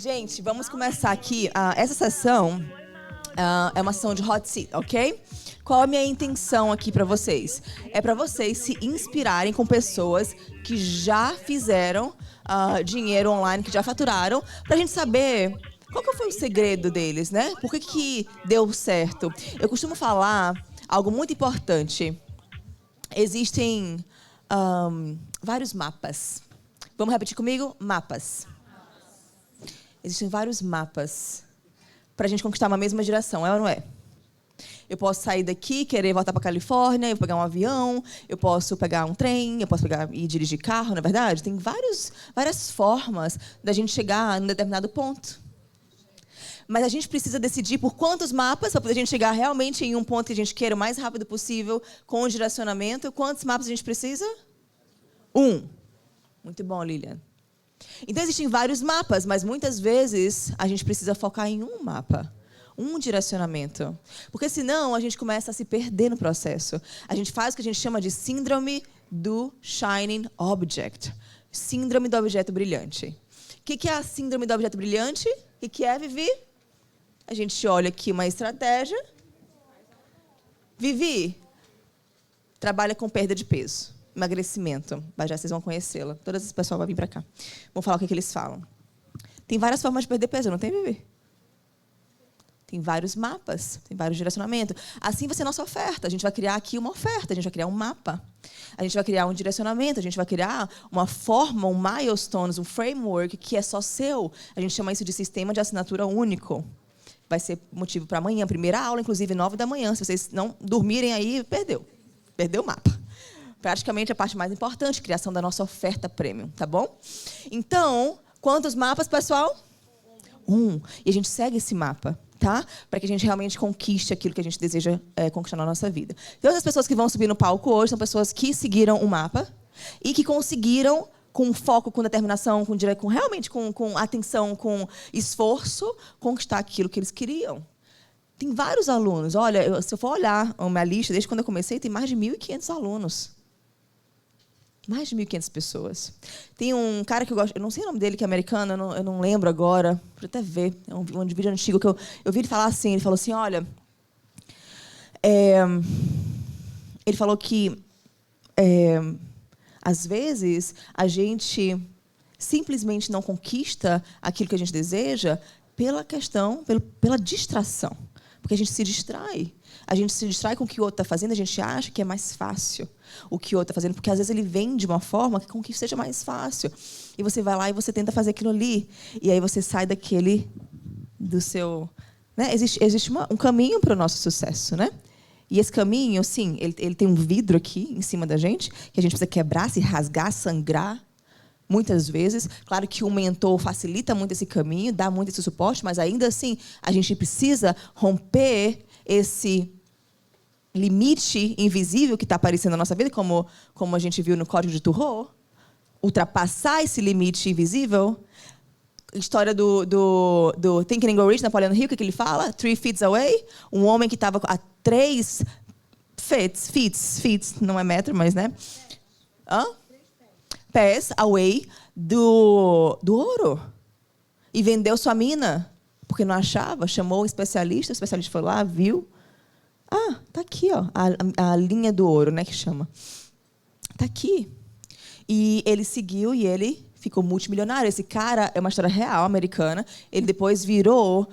Gente, vamos começar aqui. Essa sessão é uma sessão de hot seat, ok? Qual a minha intenção aqui para vocês? É para vocês se inspirarem com pessoas que já fizeram dinheiro online, que já faturaram, para a gente saber qual que foi o segredo deles, né? Por que deu certo? Eu costumo falar algo muito importante. Existem vários mapas. Vamos repetir comigo? Mapas. Existem vários mapas para a gente conquistar uma mesma direção, é ou não é? Eu posso sair daqui, querer voltar para a Califórnia, eu vou pegar um avião, eu posso pegar um trem, eu posso pegar e dirigir carro, não é verdade? Tem várias formas da gente chegar a um determinado ponto. Mas a gente precisa decidir por quantos mapas, para poder a gente chegar realmente em um ponto que a gente queira o mais rápido possível, com o direcionamento. Quantos mapas a gente precisa? 1. Muito bom, Lilian. Então, existem vários mapas, mas muitas vezes a gente precisa focar em um mapa, um direcionamento. Porque senão a gente começa a se perder no processo. A gente faz o que a gente chama de síndrome do shining object. Síndrome do objeto brilhante. O que é a síndrome do objeto brilhante? O que é, Vivi? A gente olha aqui uma estratégia. Vivi trabalha com perda de peso. Emagrecimento. Já vocês vão conhecê-la. Todas as pessoas vão vir para cá. Vou falar o que eles falam. Tem várias formas de perder peso, não tem, Vivi? Tem vários mapas, tem vários direcionamentos. Assim vai ser nossa oferta. A gente vai criar aqui uma oferta, a gente vai criar um mapa. A gente vai criar um direcionamento, a gente vai criar uma forma, um milestones, um framework que é só seu. A gente chama isso de sistema de assinatura único. Vai ser motivo para amanhã, primeira aula, inclusive 9 da manhã. Se vocês não dormirem aí, perdeu. Perdeu o mapa. Praticamente a parte mais importante, criação da nossa oferta premium, tá bom? Então, quantos mapas, pessoal? 1. E a gente segue esse mapa, tá? Para que a gente realmente conquiste aquilo que a gente deseja conquistar na nossa vida. Então, as pessoas que vão subir no palco hoje são pessoas que seguiram o mapa e que conseguiram, com foco, com determinação, realmente com atenção, com esforço, conquistar aquilo que eles queriam. Tem vários alunos. Olha, se eu for olhar a minha lista, desde quando eu comecei, tem mais de 1.500 alunos. Mais de 1.500 pessoas. Tem um cara que eu gosto, eu não sei o nome dele, que é americano, eu não lembro agora, vou até ver, é um vídeo antigo que eu vi ele falar assim, ele falou assim, olha, ele falou que, às vezes, a gente simplesmente não conquista aquilo que a gente deseja pela distração. Porque a gente se distrai. A gente se distrai com o que o outro está fazendo, a gente acha que é mais fácil o que o outro está fazendo, porque às vezes ele vem de uma forma com que seja mais fácil. E você vai lá e você tenta fazer aquilo ali. E aí você sai do seu... Né? Existe um caminho para o nosso sucesso, né? E esse caminho, sim, ele tem um vidro aqui em cima da gente, que a gente precisa quebrar, se rasgar, sangrar. Muitas vezes, claro que o mentor facilita muito esse caminho, dá muito esse suporte, mas ainda assim a gente precisa romper esse limite invisível que está aparecendo na nossa vida, como a gente viu no Código de Turro, ultrapassar esse limite invisível. História do Think and Grow Rich, Napoleon Hill, que ele fala? 3 feet away, um homem que estava a 3 feet, não é metro, mas, né? Pés away do ouro. E vendeu sua mina, porque não achava, chamou o especialista foi lá, viu. Tá aqui, ó, a linha do ouro, né, que chama. Tá aqui. E ele seguiu e ele ficou multimilionário. Esse cara é uma história real, americana. Ele depois virou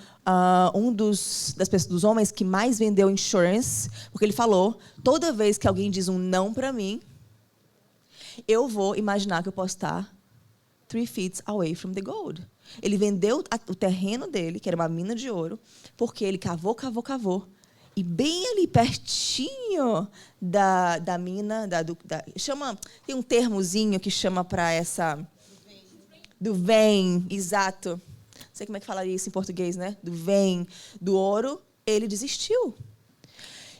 um dos homens que mais vendeu insurance, porque ele falou, toda vez que alguém diz um não para mim, eu vou imaginar que eu posso estar 3 feet away from the gold. Ele vendeu o terreno dele, que era uma mina de ouro, porque ele cavou. E bem ali, pertinho da mina, tem um termozinho que chama para essa... Do vein, exato. Não sei como é que falaria isso em português, né? Do vein, do ouro, ele desistiu.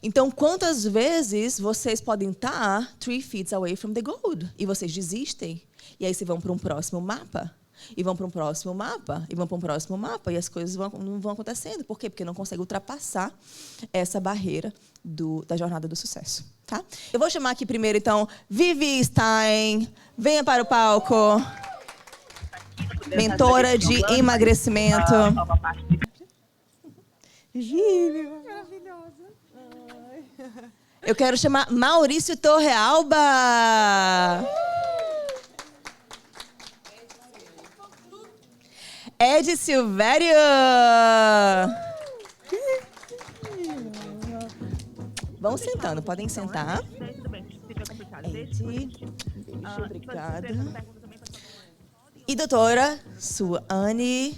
Então, quantas vezes vocês podem estar 3 feet away from the gold? E vocês desistem. E aí vocês vão para um próximo mapa. E vão para um próximo mapa. E vão para um próximo mapa. E as coisas não vão acontecendo. Por quê? Porque não consegue ultrapassar essa barreira da jornada do sucesso. Tá? Eu vou chamar aqui primeiro, então, Vivi Stein. Venha para o palco. mentora de emagrecimento. Gílio, maravilhosa. Eu quero chamar Maurício Torrealba. Ed Silvério. Vão sentando, podem sentar. Ed, beijo, obrigada. E doutora Suane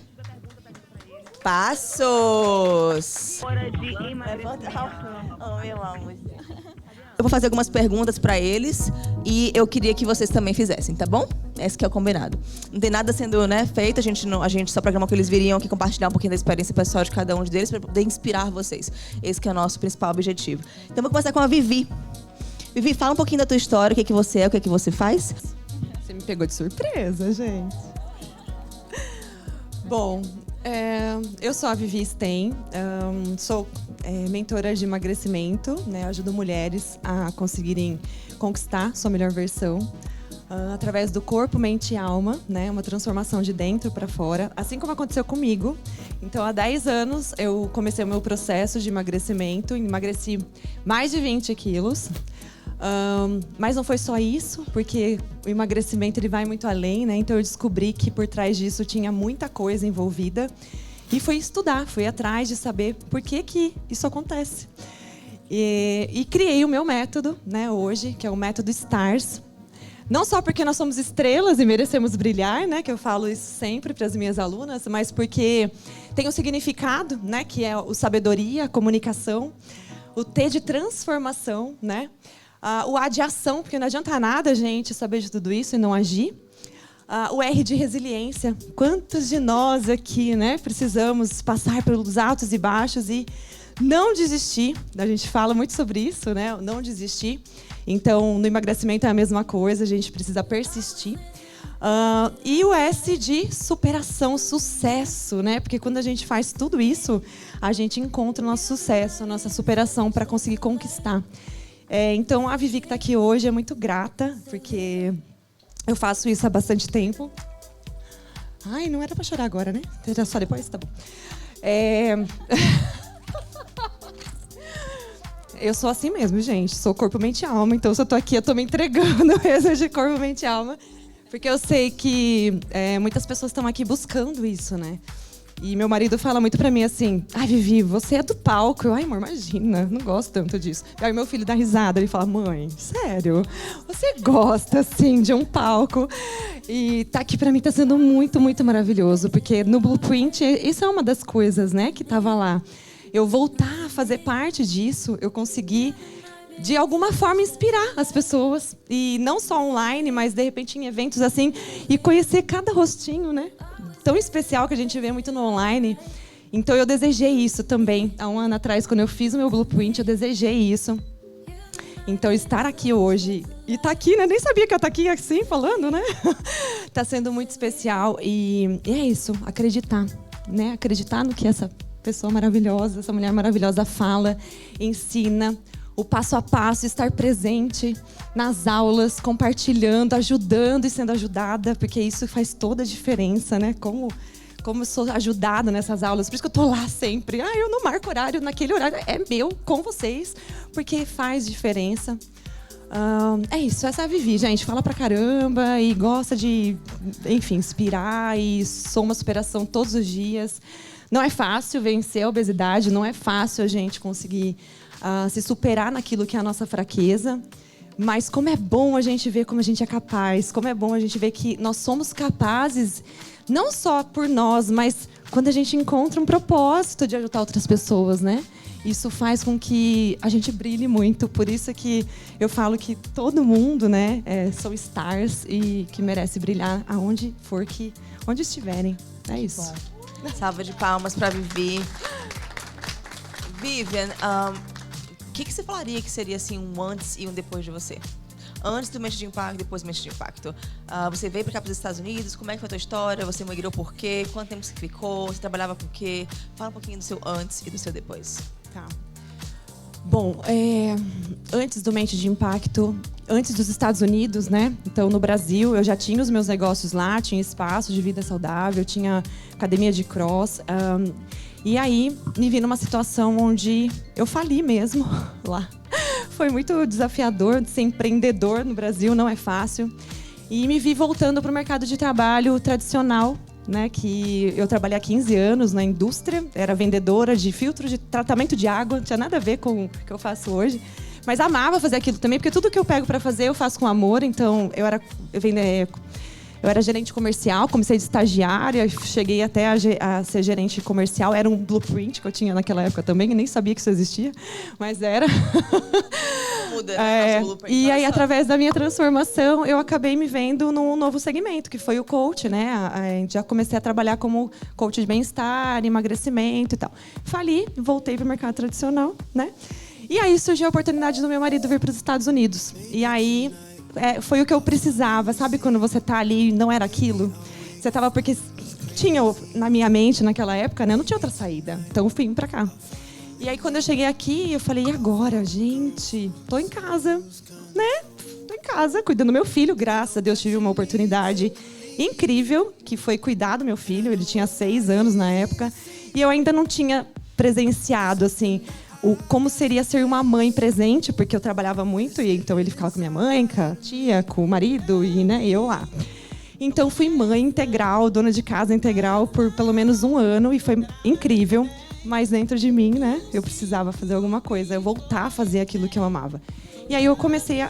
Passos. Eu vou fazer algumas perguntas para eles e eu queria que vocês também fizessem, tá bom? Esse que é o combinado. Não tem nada sendo, né, feito, a gente só programou que eles viriam aqui compartilhar um pouquinho da experiência pessoal de cada um deles para poder inspirar vocês. Esse que é o nosso principal objetivo. Então vou começar com a Vivi. Vivi, fala um pouquinho da tua história, o que é que você é, o que é que você faz. Você me pegou de surpresa, gente. Bom, eu sou a Vivi Sten, sou mentora de emagrecimento, né? Ajudo mulheres a conseguirem conquistar sua melhor versão através do corpo, mente e alma, né? Uma transformação de dentro para fora, assim como aconteceu comigo. Então, há 10 anos, eu comecei o meu processo de emagrecimento, emagreci mais de 20 quilos. Mas não foi só isso, porque o emagrecimento ele vai muito além, né? Então eu descobri que por trás disso tinha muita coisa envolvida e fui estudar, fui atrás de saber por que isso acontece. E criei o meu método, né, hoje, que é o método STARS. Não só porque nós somos estrelas e merecemos brilhar, né, que eu falo isso sempre para as minhas alunas, mas porque tem um significado, né, que é o sabedoria, a comunicação, o T de transformação, né? O A de ação, porque não adianta nada a gente saber de tudo isso e não agir. O R de resiliência. Quantos de nós aqui, né, precisamos passar pelos altos e baixos e não desistir? A gente fala muito sobre isso, né? Não desistir. Então, no emagrecimento é a mesma coisa, a gente precisa persistir. E o S de superação, sucesso, né? Porque quando a gente faz tudo isso, a gente encontra o nosso sucesso, a nossa superação para conseguir conquistar. Então, a Vivi que está aqui hoje é muito grata, porque eu faço isso há bastante tempo. Ai, não era para chorar agora, né? Era só depois? Tá bom. Eu sou assim mesmo, gente. Sou corpo, mente e alma. Então, se eu tô aqui, eu tô me entregando mesmo de corpo, mente e alma. Porque eu sei que muitas pessoas estão aqui buscando isso, né? E meu marido fala muito pra mim assim: ai, Vivi, você é do palco. Eu, ai, amor, imagina, não gosto tanto disso. Aí meu filho dá risada, ele fala: mãe, sério, você gosta, assim, de um palco? E tá aqui pra mim, tá sendo muito, muito maravilhoso. Porque no Blueprint, isso é uma das coisas, né, que tava lá. Eu voltar a fazer parte disso, eu consegui, de alguma forma, inspirar as pessoas. E não só online, mas, de repente, em eventos assim, e conhecer cada rostinho, né? Tão especial que a gente vê muito no online. Então eu desejei isso também. Há um ano atrás, quando eu fiz o meu Blueprint, eu desejei isso. Então estar aqui hoje, e tá aqui, né? Nem sabia que eu estar aqui assim, falando, né? Tá sendo muito especial. E é isso, acreditar, né? Acreditar no que essa pessoa maravilhosa, essa mulher maravilhosa fala, ensina, o passo a passo, estar presente nas aulas, compartilhando, ajudando e sendo ajudada, porque isso faz toda a diferença, né? Como eu sou ajudada nessas aulas, por isso que eu tô lá sempre. Eu não marco horário, naquele horário é meu, com vocês, porque faz diferença. É isso, essa é a Vivi, gente. Fala pra caramba e gosta de, enfim, inspirar e sou uma superação todos os dias. Não é fácil vencer a obesidade, não é fácil a gente conseguir se superar naquilo que é a nossa fraqueza. Mas como é bom a gente ver como a gente é capaz, como é bom a gente ver que nós somos capazes, não só por nós, mas quando a gente encontra um propósito de ajudar outras pessoas, né? Isso faz com que a gente brilhe muito. Por isso que eu falo que todo mundo, né, são stars e que merece brilhar aonde for onde estiverem. É isso. Bom. Salva de palmas para Vivi. Vivian, o que você falaria que seria assim um antes e um depois de você? Antes do Mente de Impacto, depois do Mente de Impacto. Você veio para cá para os Estados Unidos, como é que foi a tua história? Você migrou por quê? Quanto tempo você ficou? Você trabalhava com o quê? Fala um pouquinho do seu antes e do seu depois. Tá. Bom, antes do Mente de Impacto, antes dos Estados Unidos, né? Então, no Brasil, eu já tinha os meus negócios lá, tinha espaço de vida saudável, tinha academia de cross. E aí, me vi numa situação onde eu fali mesmo lá. Foi muito desafiador ser empreendedor no Brasil, não é fácil. E me vi voltando para o mercado de trabalho tradicional, né, que eu trabalhei há 15 anos na indústria, era vendedora de filtros de tratamento de água, não tinha nada a ver com o que eu faço hoje, mas amava fazer aquilo também, porque tudo que eu pego para fazer eu faço com amor. Então eu era gerente comercial, comecei de estagiária, cheguei até a ser gerente comercial. Era um blueprint que eu tinha naquela época também, eu nem sabia que isso existia, mas era. Muda, né? E aí, através da minha transformação, eu acabei me vendo num novo segmento, que foi o coach, né? Já comecei a trabalhar como coach de bem-estar, emagrecimento e tal. Fali, voltei para o mercado tradicional, né? E aí surgiu a oportunidade do meu marido vir para os Estados Unidos. E aí foi o que eu precisava, sabe? Quando você tá ali e não era aquilo. Você tava porque tinha na minha mente naquela época, né? Não tinha outra saída. Então eu vim para cá. E aí, quando eu cheguei aqui, eu falei, e agora, gente? Tô em casa, né? Tô em casa, cuidando do meu filho. Graças a Deus, tive uma oportunidade incrível, que foi cuidar do meu filho. Ele tinha 6 anos na época. E eu ainda não tinha presenciado, assim, como seria ser uma mãe presente, porque eu trabalhava muito. E então, ele ficava com minha mãe, com a tia, com o marido, e né, eu lá. Então, fui mãe integral, dona de casa integral, por pelo menos 1 ano. E foi incrível. Mas dentro de mim, né, eu precisava fazer alguma coisa, eu voltar a fazer aquilo que eu amava. E aí eu comecei a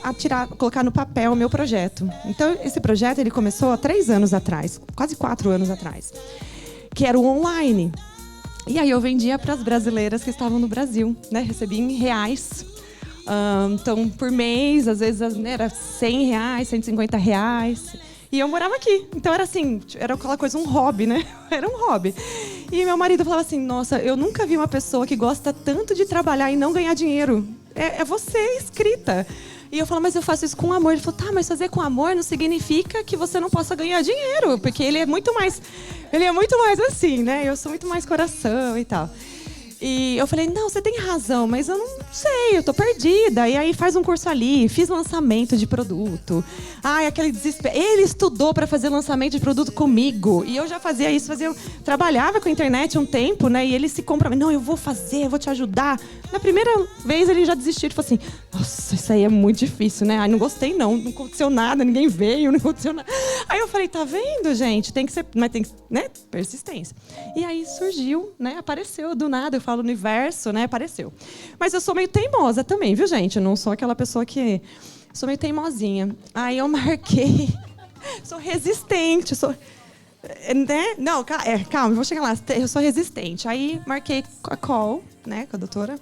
colocar no papel o meu projeto. Então, esse projeto ele começou há 3 anos atrás, quase 4 anos atrás, que era o online. E aí eu vendia para as brasileiras que estavam no Brasil, né, recebia em reais. Então, por mês, às vezes era R$100, R$150. E eu morava aqui. Então era assim, era aquela coisa, um hobby, né? Era um hobby. E meu marido falava assim, nossa, eu nunca vi uma pessoa que gosta tanto de trabalhar e não ganhar dinheiro. É você escrita. E eu falava, mas eu faço isso com amor. Ele falou, tá, mas fazer com amor não significa que você não possa ganhar dinheiro. Porque ele é muito mais assim, né? Eu sou muito mais coração e tal. E eu falei, não, você tem razão, mas eu não sei, eu tô perdida. E aí faz um curso ali, fiz lançamento de produto. Ai, aquele desespero. Ele estudou para fazer lançamento de produto comigo. E eu já fazia isso, trabalhava com a internet um tempo, né? E ele se comprometeu, não, eu vou fazer, eu vou te ajudar. Na primeira vez ele já desistiu, ele falou assim, nossa, isso aí é muito difícil, né? Ai, não gostei não aconteceu nada, ninguém veio, não aconteceu nada. Aí eu falei, tá vendo, gente? Tem que ser, mas tem que, né? Persistência. E aí surgiu, né? Apareceu do nada, eu falo universo, né? Apareceu. Mas eu sou meio teimosa também, viu, gente? Eu não sou aquela pessoa que... Sou meio teimosinha. Aí eu marquei... Sou resistente, sou... Né? Não, calma, eu vou chegar lá. Eu sou resistente. Aí marquei a call, né, com a doutora.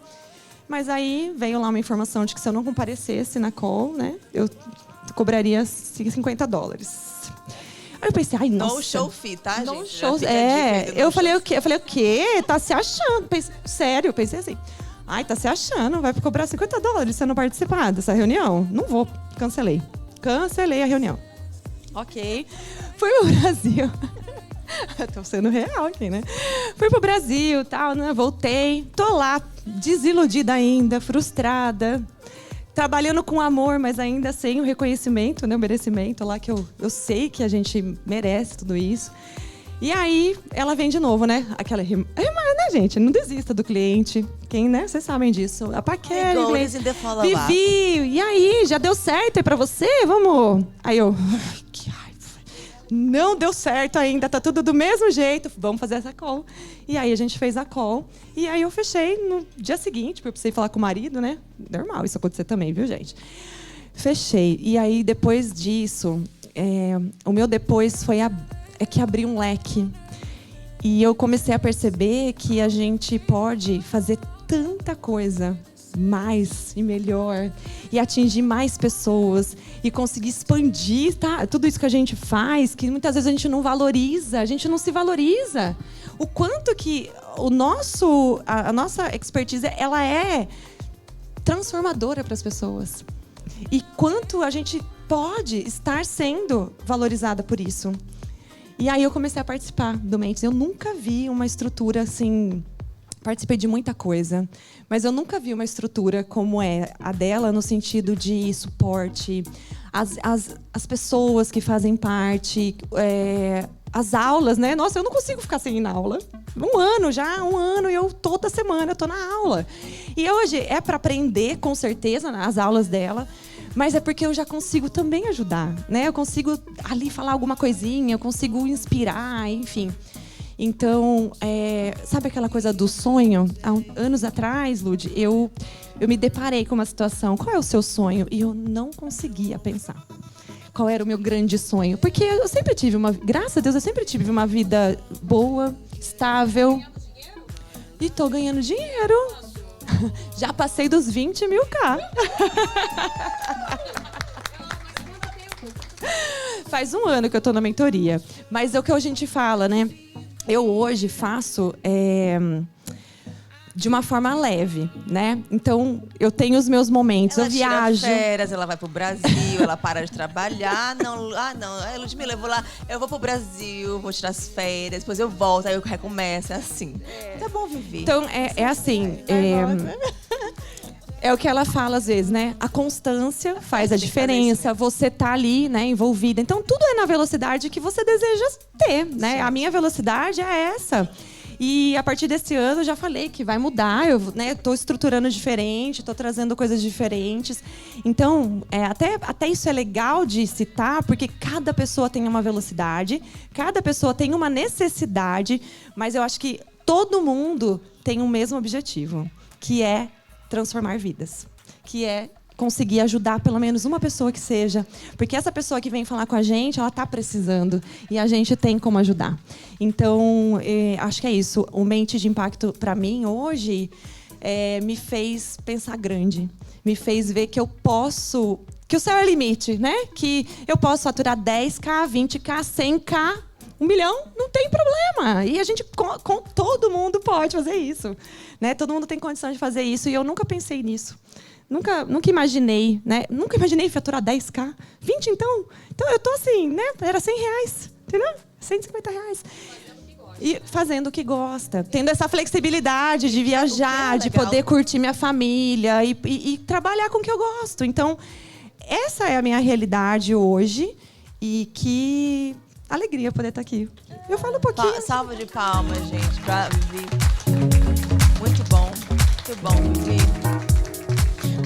Mas aí veio lá uma informação de que se eu não comparecesse na call, né, eu cobraria $50. Aí eu pensei, ai, nossa. No show fee, tá, no gente? Show, eu falei o quê? Eu falei, o quê? Tá se achando. Sério, eu pensei assim. Ai, tá se achando, vai cobrar $50 se você não participar dessa reunião. Não vou, cancelei. Cancelei a reunião. Ok. Fui pro Brasil. Tô sendo real aqui, né? Fui pro Brasil, tal, né? Voltei. Tô lá, desiludida ainda, frustrada. Trabalhando com amor, mas ainda sem o reconhecimento, né? O merecimento lá, que eu sei que a gente merece tudo isso. E aí, ela vem de novo, né? Aquela né, gente? Não desista do cliente. Quem, né? Vocês sabem disso. A Paquera, Vivi, e aí? Já deu certo aí pra você? Vamos? Aí eu... Que raiva. Não deu certo ainda, tá tudo do mesmo jeito. Vamos fazer essa call. E aí, a gente fez a call. E aí, eu fechei no dia seguinte, porque eu precisei falar com o marido, né? Normal isso acontecer também, viu, gente? Fechei. E aí, depois disso, o meu depois foi que abriu um leque. E eu comecei a perceber que a gente pode fazer tanta coisa mais e melhor e atingir mais pessoas e conseguir expandir, tá? Tudo isso que a gente faz, que muitas vezes a gente não valoriza, a gente não se valoriza. O quanto que a nossa expertise, ela é transformadora para as pessoas. E quanto a gente pode estar sendo valorizada por isso. E aí eu comecei a participar do Mentes. Eu nunca vi uma estrutura assim participei de muita coisa, mas eu nunca vi uma estrutura como é a dela, no sentido de suporte, as pessoas que fazem parte, as aulas, né? Nossa, eu não consigo ficar sem ir na aula. Um ano, e eu toda semana eu tô na aula. E hoje é para aprender, com certeza, nas aulas dela, mas é porque eu já consigo também ajudar, né? Eu consigo ali falar alguma coisinha, eu consigo inspirar, enfim. Então, sabe aquela coisa do sonho? Há anos atrás, Lud, eu me deparei com uma situação. Qual é o seu sonho? E eu não conseguia pensar. Qual era o meu grande sonho? Porque eu sempre tive graças a Deus, eu sempre tive uma vida boa, estável. E tô ganhando dinheiro. Já passei dos 20 mil K. Faz um ano que eu tô na mentoria. Mas é o que a gente fala, né? Eu hoje faço de uma forma leve, né? Então, eu tenho os meus momentos, eu viajo. Ela tira férias, ela vai pro Brasil, ela para de trabalhar. Não, Ludmila, eu vou pro Brasil, vou tirar as férias, depois eu volto, aí eu recomeço, é assim. Tá bom, Vivi. Então, é assim... É o que ela fala às vezes, né? A constância faz a diferença. Você tá ali, né, envolvida. Então, tudo é na velocidade que você deseja ter, né? Sim. A minha velocidade é essa. E a partir desse ano eu já falei que vai mudar. Eu, né, tô estruturando diferente, tô trazendo coisas diferentes. Então, até isso é legal de citar, porque cada pessoa tem uma velocidade, cada pessoa tem uma necessidade, mas eu acho que todo mundo tem o mesmo objetivo, que é transformar vidas, que é conseguir ajudar pelo menos uma pessoa que seja, porque essa pessoa que vem falar com a gente, ela está precisando e a gente tem como ajudar. Então, acho que é isso. O Mente de Impacto, para mim, hoje, me fez pensar grande, me fez ver que eu posso, que o céu é limite, né? Que eu posso faturar 10K, 20K, 100K, 1 milhão, não tem problema. E a gente, com todo mundo pode fazer isso, né? Todo mundo tem condição de fazer isso. E eu nunca pensei nisso. Nunca imaginei, né? Nunca imaginei faturar 10K. 20, então? Então, eu tô assim, né? Era R$100, entendeu? R$150. E fazendo o que gosta. Tendo essa flexibilidade de viajar, de poder curtir minha família e trabalhar com o que eu gosto. Então, essa é a minha realidade hoje. E que... alegria poder estar aqui. Eu falo um pouquinho. Salva de palmas, gente, pra Vivi. Muito bom, Vivi.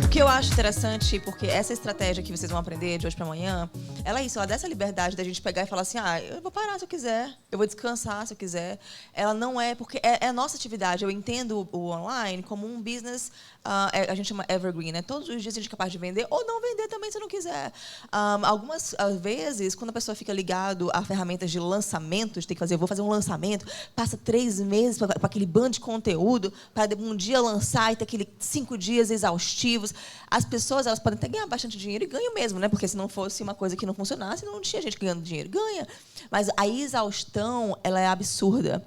O que eu acho interessante, porque essa estratégia que vocês vão aprender de hoje para amanhã, ela é isso, ela dá essa liberdade da gente pegar e falar assim, eu vou parar se eu quiser, eu vou descansar se eu quiser. Ela não é, porque é a nossa atividade. Eu entendo o online como um business, a gente chama evergreen, né? Todos os dias a gente é capaz de vender ou não vender também se não quiser. Algumas vezes, quando a pessoa fica ligado a ferramentas de lançamento, de ter que fazer, eu vou fazer um lançamento, passa 3 meses para aquele bando de conteúdo, para um dia lançar e ter aqueles 5 dias exaustivos. As pessoas, elas podem até ganhar bastante dinheiro, e ganham mesmo, né? Porque se não fosse uma coisa que não funcionasse, não tinha gente ganhando dinheiro. Ganha. Mas a exaustão, ela é absurda.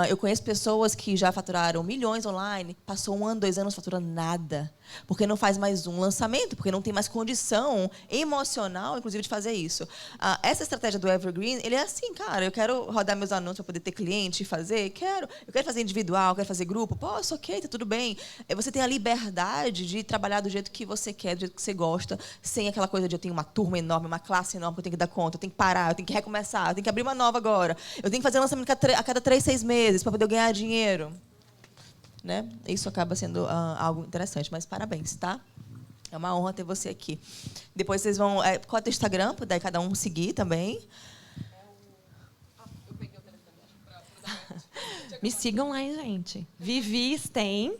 Eu conheço pessoas que já faturaram milhões online, passou 1 ano, 2 anos faturando nada, porque não faz mais um lançamento, porque não tem mais condição emocional, inclusive, de fazer isso. Essa estratégia do Evergreen, ele é assim, cara, eu quero rodar meus anúncios para poder ter cliente e fazer, eu quero fazer individual, eu quero fazer grupo, posso, ok, tá tudo bem. Você tem a liberdade de trabalhar do jeito que você quer, do jeito que você gosta, sem aquela coisa de eu tenho uma turma enorme, uma classe enorme que eu tenho que dar conta, eu tenho que parar, eu tenho que recomeçar, eu tenho que abrir uma nova agora, eu tenho que fazer lançamento a cada 3, 6 meses para poder ganhar dinheiro. Né? Isso acaba sendo algo interessante, mas parabéns, tá? É uma honra ter você aqui. Depois vocês vão... qual é o teu Instagram? Daí cada um seguir também. Me sigam lá, gente. Vivi Stein,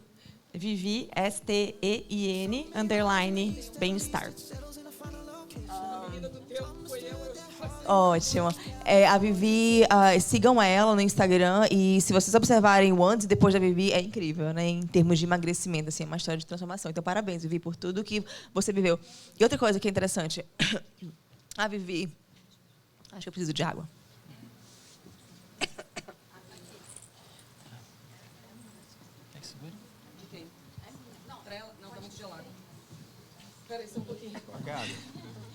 Vivi, S-T-E-I-N, _ bem-estar. Ótimo. A Vivi, sigam ela no Instagram, e se vocês observarem o antes e depois da Vivi, é incrível, né? Em termos de emagrecimento, assim, é uma história de transformação. Então, parabéns, Vivi, por tudo que você viveu. E outra coisa que é interessante, a Vivi... Acho que eu preciso de água. Não, tá muito gelado. Espera aí, só um pouquinho.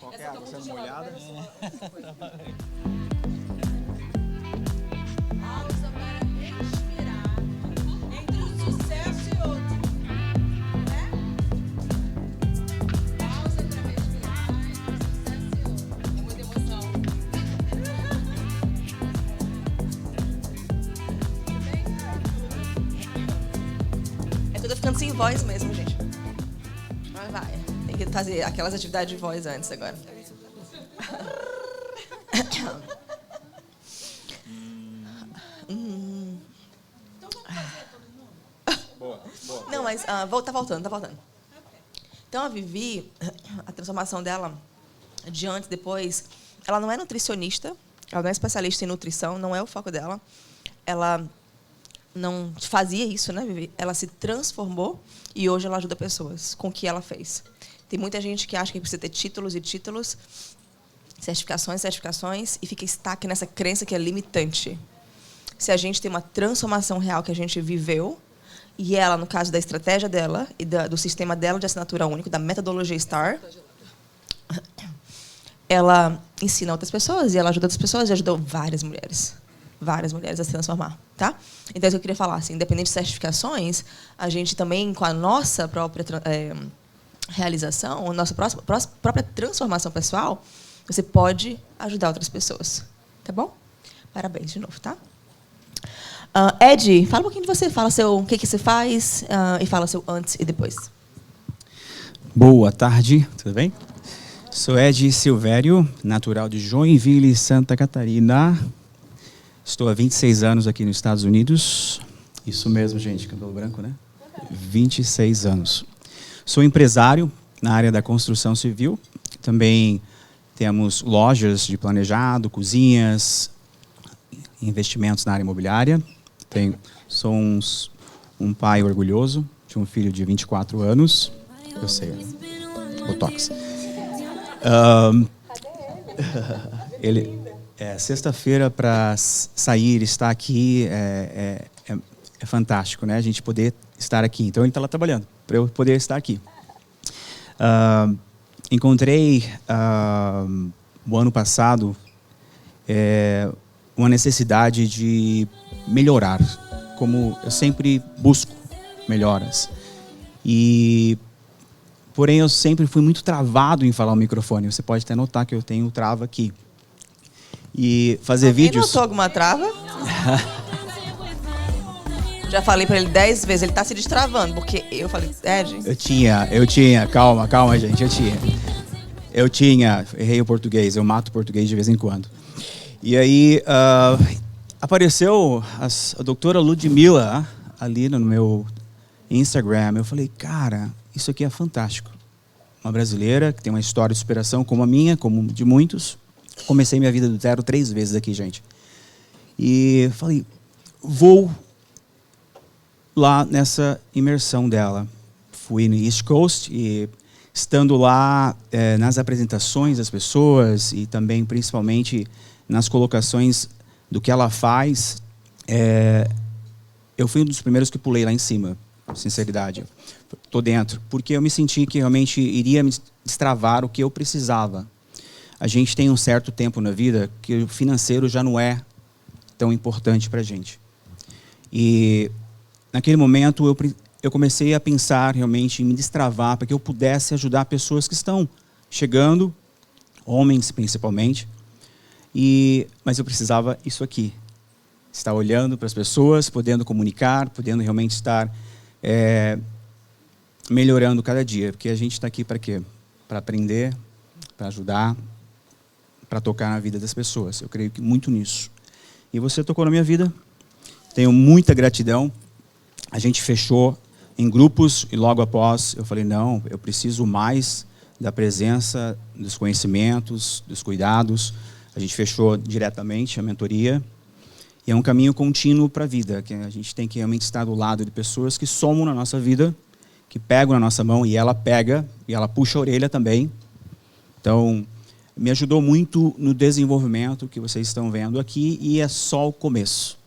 Qualquer água, sendo molhada. Pausa para respirar. Entre os Eu tô ficando sem voz mesmo, gente. Mas vai. Tem que fazer aquelas atividades de voz antes agora. Boa. Não, mas tá voltando. Então, a Vivi, a transformação dela de antes e depois, ela não é nutricionista, ela não é especialista em nutrição, não é o foco dela. Ela não fazia isso, né, Vivi? Ela se transformou e hoje ela ajuda pessoas com o que ela fez. Tem muita gente que acha que precisa ter títulos e títulos, certificações, e fica estaque nessa crença que é limitante. Se a gente tem uma transformação real que a gente viveu, e ela, no caso da estratégia dela e do sistema dela de assinatura único, da metodologia STAR, ela ensina outras pessoas e ela ajuda outras pessoas e ajudou várias mulheres a se transformar, tá? Então, isso que eu queria falar, assim, independente de certificações, a gente também, com a nossa própria realização, a nossa própria transformação pessoal, você pode ajudar outras pessoas, tá bom? Parabéns de novo, tá? Ed, fala um pouquinho de você, fala o que você faz e fala seu antes e depois. Boa tarde, tudo bem? Sou Ed Silvério, natural de Joinville, Santa Catarina. Estou há 26 anos aqui nos Estados Unidos. Isso mesmo, gente, cabelo branco, né? 26 anos. Sou empresário na área da construção civil. Também temos lojas de planejado, cozinhas, investimentos na área imobiliária. Sou um pai orgulhoso de um filho de 24 anos. Eu sei, botox. Ele sexta-feira para sair, estar aqui é fantástico, né? A gente poder estar aqui. Então ele está lá trabalhando para eu poder estar aqui. Encontrei o ano passado uma necessidade de melhorar, como eu sempre busco melhoras. Porém, eu sempre fui muito travado em falar ao microfone. Você pode até notar que eu tenho trava aqui. E fazer vídeos... notou alguma trava? Já falei para ele 10 vezes, ele está se destravando, porque eu falei, Ed... Eu tinha, calma, gente, eu tinha, errei o português, eu mato o português de vez em quando. E aí, apareceu a doutora Ludmilla ali no meu Instagram. Eu falei, cara, isso aqui é fantástico. Uma brasileira que tem uma história de superação como a minha, como de muitos. Comecei minha vida do zero 3 vezes aqui, gente. E falei, vou lá nessa imersão dela. Fui no East Coast e, estando lá nas apresentações das pessoas e também, principalmente, nas colocações do que ela faz, eu fui um dos primeiros que pulei lá em cima, sinceridade. Estou dentro, porque eu me senti que realmente iria me destravar o que eu precisava. A gente tem um certo tempo na vida que o financeiro já não é tão importante para a gente. E, naquele momento, eu comecei a pensar realmente em me destravar para que eu pudesse ajudar pessoas que estão chegando, homens principalmente, mas eu precisava isso aqui. Estar olhando para as pessoas, podendo comunicar, podendo realmente estar melhorando cada dia. Porque a gente está aqui para quê? Para aprender, para ajudar, para tocar na vida das pessoas. Eu creio que muito nisso. E você tocou na minha vida. Tenho muita gratidão. A gente fechou em grupos e logo após eu falei, não, eu preciso mais da presença, dos conhecimentos, dos cuidados. A gente fechou diretamente a mentoria. E é um caminho contínuo para a vida, que a gente tem que realmente estar do lado de pessoas que somam na nossa vida, que pegam na nossa mão e ela pega, e ela puxa a orelha também. Então, me ajudou muito no desenvolvimento que vocês estão vendo aqui e é só o começo.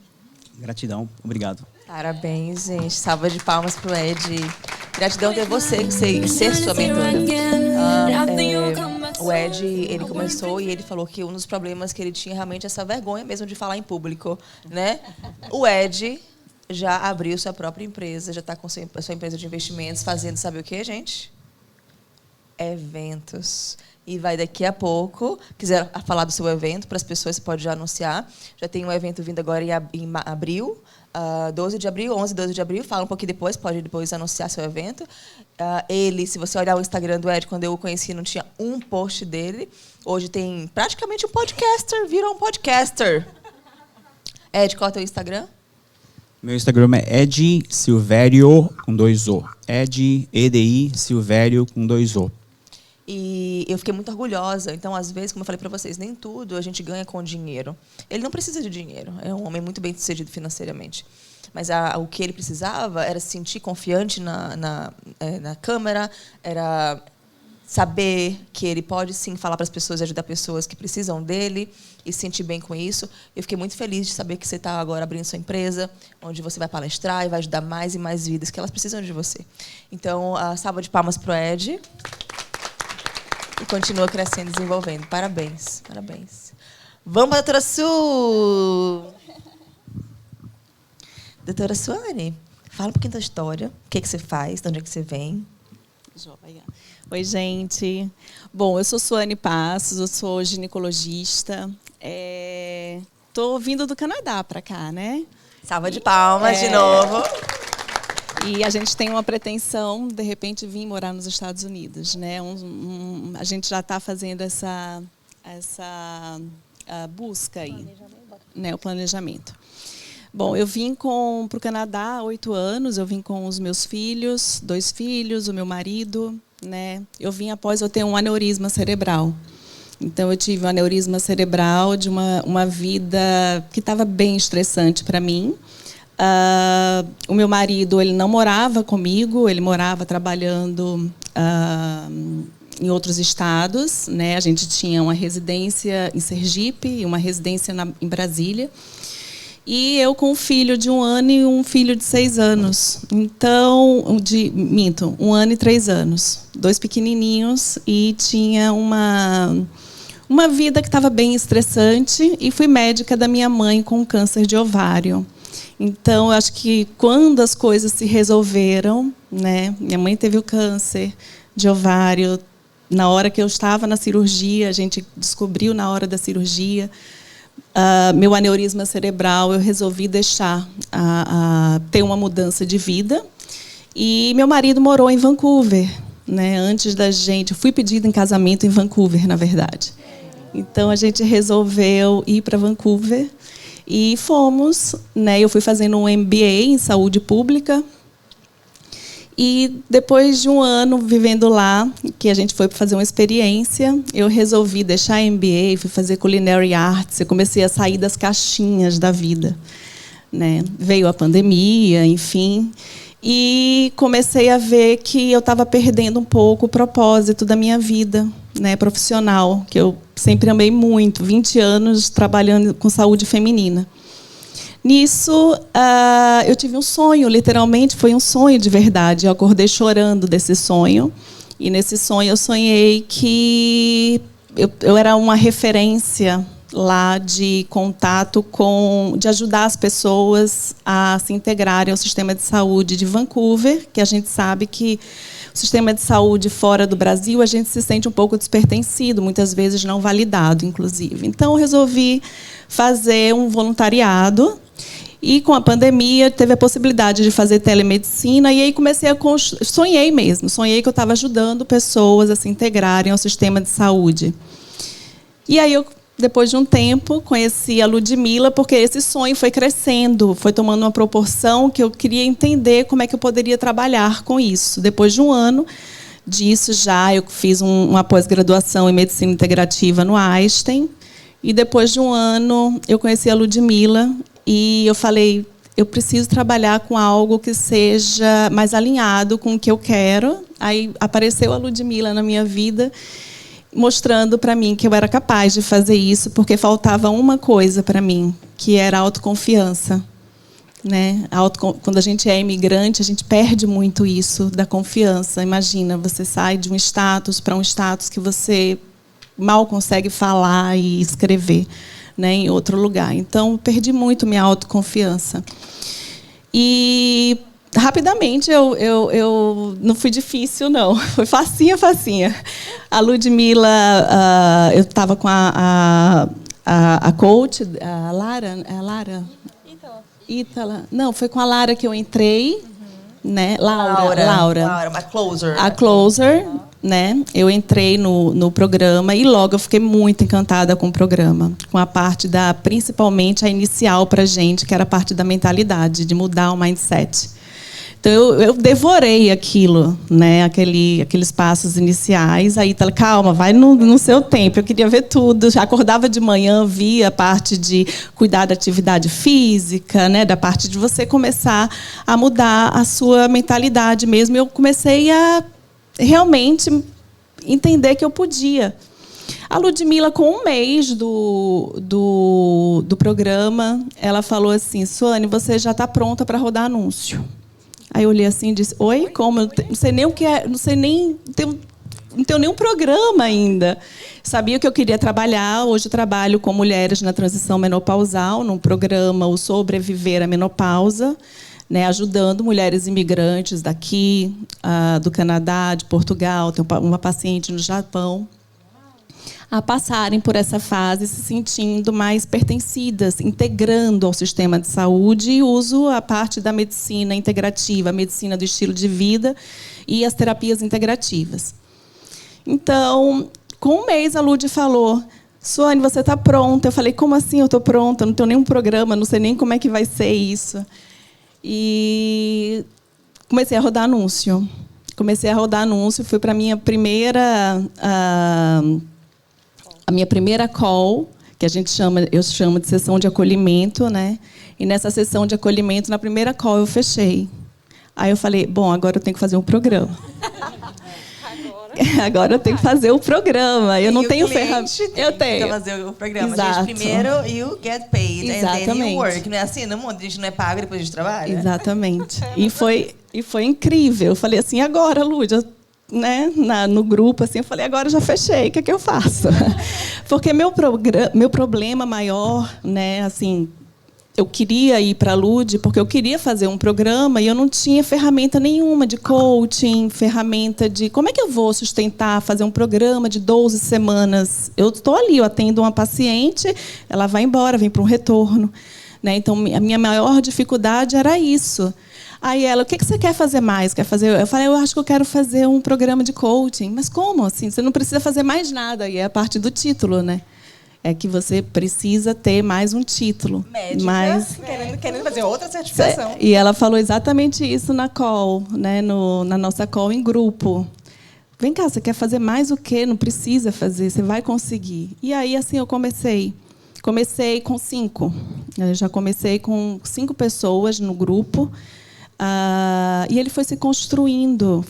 Gratidão, obrigado. Parabéns, gente. Salva de palmas pro Ed. Gratidão ter você e ser sua mentora. O Ed, ele começou e ele falou que um dos problemas que ele tinha realmente é essa vergonha mesmo de falar em público, né? O Ed já abriu sua própria empresa, já está com sua empresa de investimentos, fazendo, sabe o quê, gente? Eventos. E vai daqui a pouco, quiser falar do seu evento, para as pessoas, você pode já anunciar. Já tem um evento vindo agora em abril, 12 de abril, 11 e 12 de abril. Fala um pouquinho depois, pode depois anunciar seu evento. Ele, se você olhar o Instagram do Ed, quando eu o conheci, não tinha um post dele. Hoje tem praticamente um podcaster, virou um podcaster. Ed, qual é o teu Instagram? Meu Instagram é Ed Silvério com 2 O. Ed, EDI, Silvério com 2 O. E eu fiquei muito orgulhosa. Então, às vezes, como eu falei para vocês, nem tudo a gente ganha com dinheiro. Ele não precisa de dinheiro. É um homem muito bem-sucedido financeiramente. Mas o que ele precisava era se sentir confiante na câmera, era saber que ele pode, sim, falar para as pessoas e ajudar pessoas que precisam dele e se sentir bem com isso. Eu fiquei muito feliz de saber que você está agora abrindo sua empresa, onde você vai palestrar e vai ajudar mais e mais vidas, que elas precisam de você. Então, salva de palmas para o Ed. E continua crescendo e desenvolvendo. Parabéns, parabéns. Vamos para a doutora Su. Doutora Suane, fala um pouquinho da história. O que você faz, de onde é que você vem? Joia. Oi, gente. Bom, eu sou Suane Passos, eu sou ginecologista. Estou vindo do Canadá para cá, né? Salva de palmas de novo. E a gente tem uma pretensão, de repente, vir morar nos Estados Unidos, né? A gente já está fazendo essa busca aí, né? O planejamento. Bom, eu vim para o Canadá há 8 anos. Eu vim com os meus filhos, 2 filhos, o meu marido, né? Eu vim após eu ter um aneurisma cerebral. Então, eu tive um aneurisma cerebral de uma vida que estava bem estressante para mim. O meu marido, ele não morava comigo, ele morava trabalhando em outros estados, né? A gente tinha uma residência em Sergipe e uma residência em Brasília. E eu com um filho de 1 ano e um filho de 6 anos. Então, 1 ano e 3 anos. 2 pequenininhos, e tinha uma vida que estava bem estressante, e fui médica da minha mãe com câncer de ovário. Então, eu acho que quando as coisas se resolveram, né? Minha mãe teve o câncer de ovário. Na hora que eu estava na cirurgia, a gente descobriu na hora da cirurgia, meu aneurisma cerebral, eu resolvi deixar ter uma mudança de vida. E meu marido morou em Vancouver, né? Antes da gente, fui pedida em casamento em Vancouver, na verdade. Então a gente resolveu ir para Vancouver e fomos, né? Eu fui fazendo um MBA em saúde pública. E depois de 1 ano vivendo lá, que a gente foi fazer uma experiência, eu resolvi deixar a MBA, fui fazer Culinary Arts, eu comecei a sair das caixinhas da vida, né? Veio a pandemia, enfim, e comecei a ver que eu estava perdendo um pouco o propósito da minha vida, né, profissional, que eu sempre amei muito, 20 anos trabalhando com saúde feminina. Nisso, eu tive um sonho, literalmente, foi um sonho de verdade. Eu acordei chorando desse sonho. E, nesse sonho, eu sonhei que eu era uma referência lá de contato de ajudar as pessoas a se integrarem ao sistema de saúde de Vancouver, que a gente sabe que o sistema de saúde fora do Brasil, a gente se sente um pouco despertencido, muitas vezes não validado, inclusive. Então, eu resolvi fazer um voluntariado. E, com a pandemia, teve a possibilidade de fazer telemedicina, e aí comecei sonhei que eu estava ajudando pessoas a se integrarem ao sistema de saúde. E aí, depois de um tempo, conheci a Ludmila, porque esse sonho foi crescendo, foi tomando uma proporção que eu queria entender como é que eu poderia trabalhar com isso. Depois de 1 ano disso, eu fiz uma pós-graduação em medicina integrativa no Einstein, e depois de 1 ano, eu conheci a Ludmila. E eu falei, eu preciso trabalhar com algo que seja mais alinhado com o que eu quero. Aí apareceu a Ludmila na minha vida, mostrando para mim que eu era capaz de fazer isso, porque faltava uma coisa para mim, que era a autoconfiança, né? Quando a gente é imigrante, a gente perde muito isso da confiança. Imagina, você sai de um status para um status que você mal consegue falar e escrever, né, em outro lugar. Então, perdi muito minha autoconfiança. E, rapidamente, eu não fui difícil, não. Foi facinha. A Ludmila, eu estava com a coach, a Lara. Ítala. Não, foi com a Lara que eu entrei, né? Laura. Uma closer. A closer, né? Eu entrei no programa e logo eu fiquei muito encantada com o programa, com a parte principalmente a inicial para gente, que era a parte da mentalidade, de mudar o mindset. Então eu devorei aquilo, né? Aqueles passos iniciais. Aí tá, calma, vai no seu tempo. Eu queria ver tudo. Já acordava de manhã, via a parte de cuidar da atividade física, né? Da parte de você começar a mudar a sua mentalidade mesmo. Eu comecei a realmente entender que eu podia. A Ludmila, com um mês do programa, ela falou assim: Suane, você já está pronta para rodar anúncio. Aí eu olhei assim e disse: oi, como? Eu não sei nem o que é, não tenho nenhum programa ainda. Sabia que eu queria trabalhar. Hoje eu trabalho com mulheres na transição menopausal, num programa O Sobreviver à Menopausa, né, ajudando mulheres imigrantes daqui, do Canadá, de Portugal, tem uma paciente no Japão, a passarem por essa fase se sentindo mais pertencidas, integrando ao sistema de saúde, e uso a parte da medicina integrativa, a medicina do estilo de vida e as terapias integrativas. Então, com um mês, a Lud falou: Suane, você está pronta? Eu falei: como assim eu estou pronta? Eu não tenho nenhum programa, não sei nem como é que vai ser isso. E comecei a rodar anúncio. Fui para a minha primeira... A minha primeira call, que eu chamo de sessão de acolhimento, né? E nessa sessão de acolhimento, na primeira call, eu fechei. Aí eu falei: bom, agora eu tenho que fazer um programa. Agora eu tenho que fazer o programa. Eu não tenho ferramenta. Eu tenho que fazer o programa. Exato. Gente, primeiro you get paid, exatamente. And then you work. Não é assim, não? A gente não é pago e depois a gente trabalha. Exatamente. E foi incrível. Eu falei assim: agora, Lud, né, no grupo, assim, eu falei: agora eu já fechei, o que é que eu faço? Porque meu problema maior, né, assim, eu queria ir para a Lud porque eu queria fazer um programa e eu não tinha ferramenta nenhuma de coaching, ferramenta de... Como é que eu vou sustentar, fazer um programa de 12 semanas? Eu estou ali, eu atendo uma paciente, ela vai embora, vem para um retorno, né? Então, a minha maior dificuldade era isso. Aí ela: o que você quer fazer mais? Eu falei: eu acho que eu quero fazer um programa de coaching. Mas como assim? Você não precisa fazer mais nada. E é a parte do título, né? É que você precisa ter mais um título. Médica, querendo fazer outra certificação. E ela falou exatamente isso na call, né? Na nossa call em grupo. Vem cá, você quer fazer mais o quê? Não precisa fazer, você vai conseguir. E aí, assim, eu comecei. Comecei com 5. Eu já comecei com 5 pessoas no grupo. E ele foi se construindo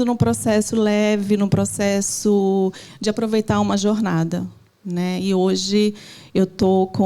num processo leve, num processo de aproveitar uma jornada, né? E hoje eu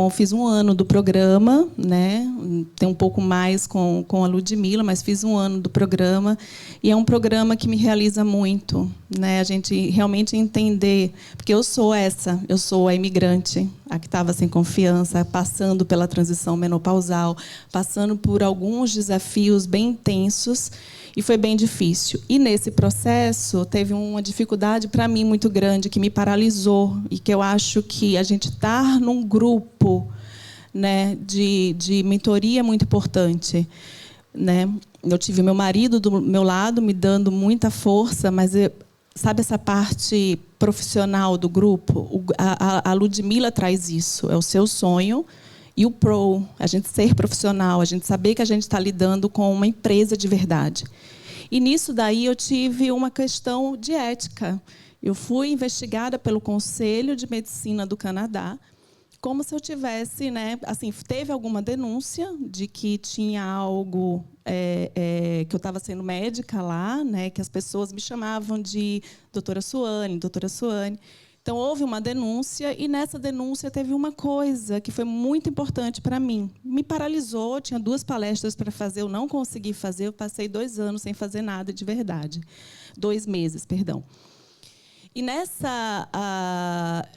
fiz um ano do programa, né? Tem um pouco mais com a Ludmila, mas fiz um ano do programa e é um programa que me realiza muito, né? A gente realmente entender, porque eu sou a imigrante, a que estava sem confiança, passando pela transição menopausal, passando por alguns desafios bem intensos. E foi bem difícil. E, nesse processo, teve uma dificuldade para mim muito grande, que me paralisou. E que eu acho que a gente estar num grupo, né, de mentoria é muito importante, né? Eu tive meu marido do meu lado, me dando muita força, mas, sabe essa parte profissional do grupo? A Ludmila traz isso. É o seu sonho. E o pro, a gente ser profissional, a gente saber que a gente está lidando com uma empresa de verdade. E nisso daí eu tive uma questão de ética. Eu fui investigada pelo Conselho de Medicina do Canadá, como se eu tivesse, né, assim, teve alguma denúncia de que tinha algo, que eu estava sendo médica lá, né, que as pessoas me chamavam de doutora Suane, doutora Suane. Então, houve uma denúncia, e nessa denúncia teve uma coisa que foi muito importante para mim. Me paralisou, tinha 2 palestras para fazer, eu não consegui fazer, eu passei 2 anos sem fazer nada de verdade. 2 meses, perdão. E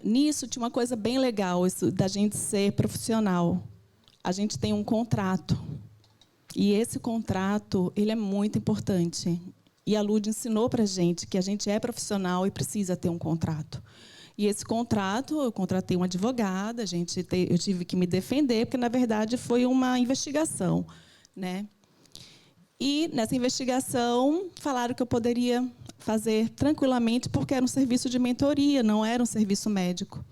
nisso tinha uma coisa bem legal, isso da gente ser profissional. A gente tem um contrato. E esse contrato, ele é muito importante. E a Lud ensinou para a gente que a gente é profissional e precisa ter um contrato. E esse contrato, eu contratei uma advogada, eu tive que me defender, porque, na verdade, foi uma investigação, né? E, nessa investigação, falaram que eu poderia fazer tranquilamente, porque era um serviço de mentoria, não era um serviço médico.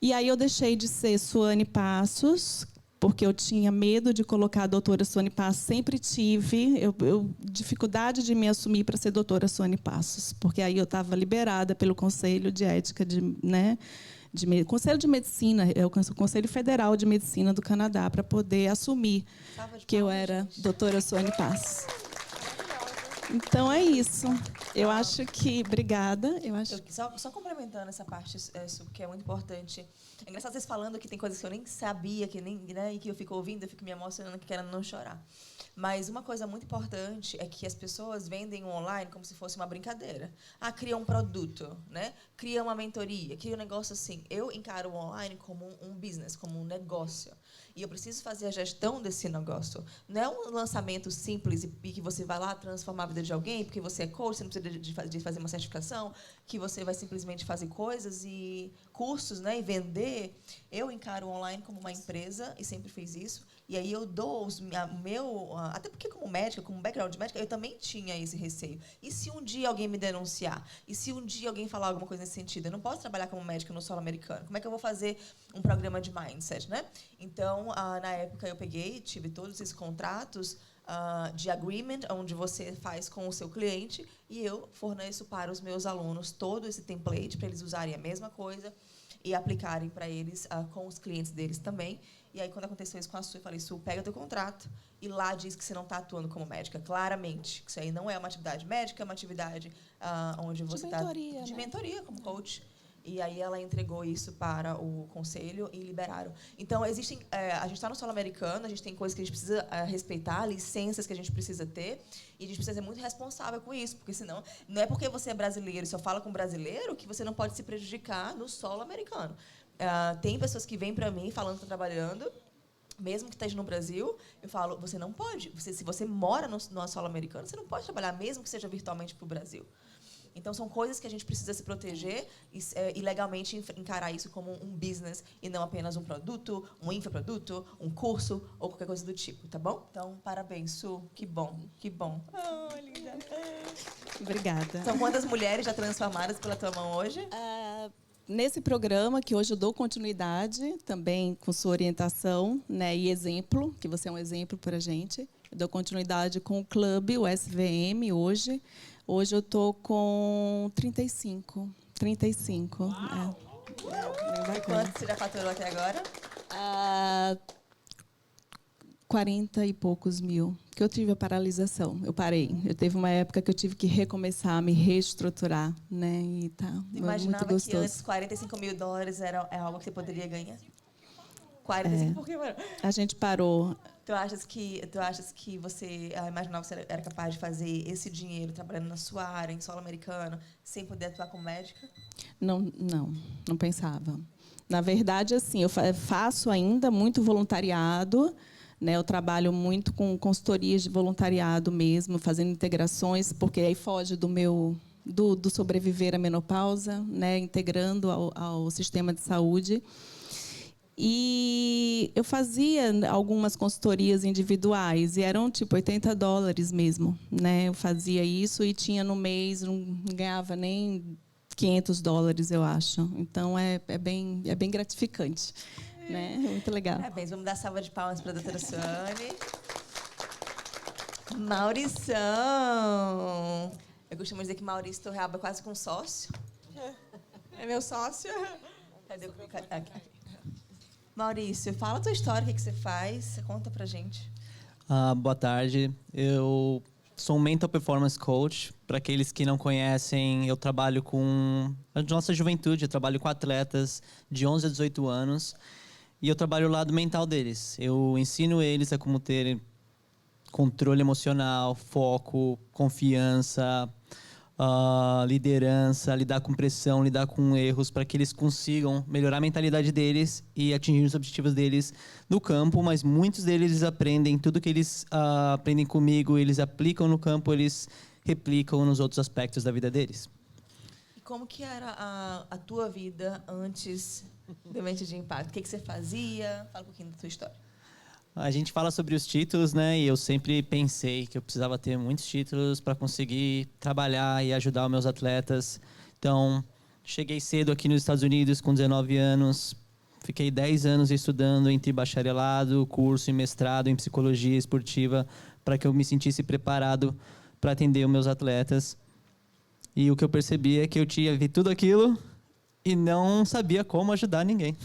E aí eu deixei de ser Suane Passos, porque eu tinha medo de colocar a doutora Suane Passos, sempre tive dificuldade de me assumir para ser doutora Suane Passos, porque aí eu estava liberada pelo Conselho de Ética, Conselho de Medicina, é o Conselho Federal de Medicina do Canadá, para poder assumir que eu era doutora Suane Passos. Então é isso. Eu acho que... Obrigada. Só complementando essa parte, que é muito importante. É engraçado vocês falando que tem coisas que eu nem sabia, e que eu fico ouvindo, eu fico me emocionando, querendo não chorar. Mas uma coisa muito importante é que as pessoas vendem o online como se fosse uma brincadeira. Cria um produto, né? Cria uma mentoria, cria um negócio assim. Eu encaro o online como um business, como um negócio. E eu preciso fazer a gestão desse negócio. Não é um lançamento simples e que você vai lá transformar a vida de alguém, porque você é coach, você não precisa de fazer uma certificação, que você vai simplesmente fazer coisas e cursos, né, e vender. Eu encaro o online como uma empresa, e sempre fiz isso. E aí eu dou até porque como médica, como background médica, eu também tinha esse receio. E se um dia alguém me denunciar? E se um dia alguém falar alguma coisa nesse sentido? Eu não posso trabalhar como médica no solo americano. Como é que eu vou fazer um programa de mindset, né? Então, na época, eu tive todos esses contratos de agreement, onde você faz com o seu cliente, e eu forneço para os meus alunos todo esse template para eles usarem a mesma coisa e aplicarem para eles com os clientes deles também. E aí, quando aconteceu isso com a Su, eu falei, Su, pega teu contrato, e lá diz que você não está atuando como médica, claramente. Que isso aí não é uma atividade médica, é uma atividade onde você está... De mentoria, como coach. E aí ela entregou isso para o conselho e liberaram. Então, a gente está no solo americano, a gente tem coisas que a gente precisa respeitar, licenças que a gente precisa ter, e a gente precisa ser muito responsável com isso, porque senão, não é porque você é brasileiro e só fala com brasileiro que você não pode se prejudicar no solo americano. Tem pessoas que vêm para mim falando que estão trabalhando, mesmo que esteja no Brasil, eu falo, você não pode. Se você mora no solo americano, você não pode trabalhar, mesmo que seja virtualmente para o Brasil. Então, são coisas que a gente precisa se proteger e legalmente encarar isso como um business e não apenas um produto, um infoproduto, um curso ou qualquer coisa do tipo, tá bom? Então, parabéns, Su. Que bom, que bom. Oh, linda. Obrigada. São quantas mulheres já transformadas pela tua mão hoje? Nesse programa, que hoje eu dou continuidade, também com sua orientação, né, e exemplo, que você é um exemplo para a gente. Eu dou continuidade com o clube, o SVM, hoje. Hoje eu estou com 35. 35. Quanto você já faturou até agora? 40 e poucos mil. Porque eu tive a paralisação. Eu parei. Eu teve uma época que eu tive que recomeçar, me reestruturar. Né? E tá imaginava muito gostoso. Que antes $45 mil é algo que você poderia ganhar? 45 por que, mano? A gente parou. Tu achas que você imaginava que você era capaz de fazer esse dinheiro trabalhando na sua área, em solo americano, sem poder atuar como médica? Não pensava. Na verdade, assim, eu faço ainda muito voluntariado, né? Eu trabalho muito com consultorias de voluntariado mesmo, fazendo integrações, porque aí foge do sobreviver à menopausa, né? Integrando ao sistema de saúde. E eu fazia algumas consultorias individuais e eram tipo $80 mesmo, né? Eu fazia isso e tinha no mês, não ganhava nem $500, eu acho. Então é bem gratificante, né? É muito legal. Parabéns, vamos dar salva de palmas para a doutora Suane. Maurição! Eu costumo dizer que Maurício Torrealba é quase que um sócio. É meu sócio. Cadê o... Aqui. Maurício, fala a tua história, o que você faz, conta pra gente. Boa tarde, eu sou um Mental Performance Coach. Para aqueles que não conhecem, eu trabalho com a nossa juventude, eu trabalho com atletas de 11 a 18 anos e eu trabalho o lado mental deles. Eu ensino eles a como ter controle emocional, foco, confiança, liderança, lidar com pressão, lidar com erros, para que eles consigam melhorar a mentalidade deles e atingir os objetivos deles no campo. Mas muitos deles aprendem tudo que eles aprendem comigo, eles aplicam no campo, eles replicam nos outros aspectos da vida deles. como que era a tua vida antes do Mente de Impacto? O que você fazia? Fala um pouquinho da tua história. A gente fala sobre os títulos, né? E eu sempre pensei que eu precisava ter muitos títulos para conseguir trabalhar e ajudar os meus atletas. Então, cheguei cedo aqui nos Estados Unidos com 19 anos. Fiquei 10 anos estudando entre bacharelado, curso e mestrado em psicologia esportiva para que eu me sentisse preparado para atender os meus atletas. E o que eu percebi é que eu tinha visto tudo aquilo e não sabia como ajudar ninguém.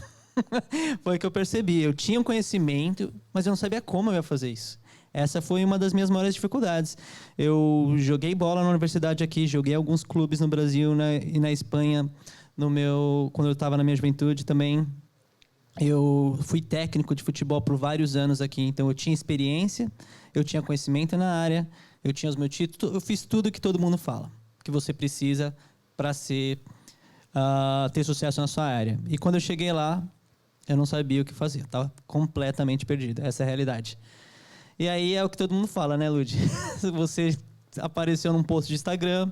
Foi o que eu percebi. Eu tinha um conhecimento, mas eu não sabia como eu ia fazer isso. Essa foi uma das minhas maiores dificuldades. Eu joguei bola na universidade aqui, joguei alguns clubes no Brasil e na Espanha, quando eu estava na minha juventude também. Eu fui técnico de futebol por vários anos aqui, então eu tinha experiência, eu tinha conhecimento na área, eu tinha os meus títulos, eu fiz tudo que todo mundo fala, que você precisa para ter sucesso na sua área. E quando eu cheguei lá, eu não sabia o que fazer, estava completamente perdido, essa é a realidade. E aí é o que todo mundo fala, né, Lud? Você apareceu num post de Instagram,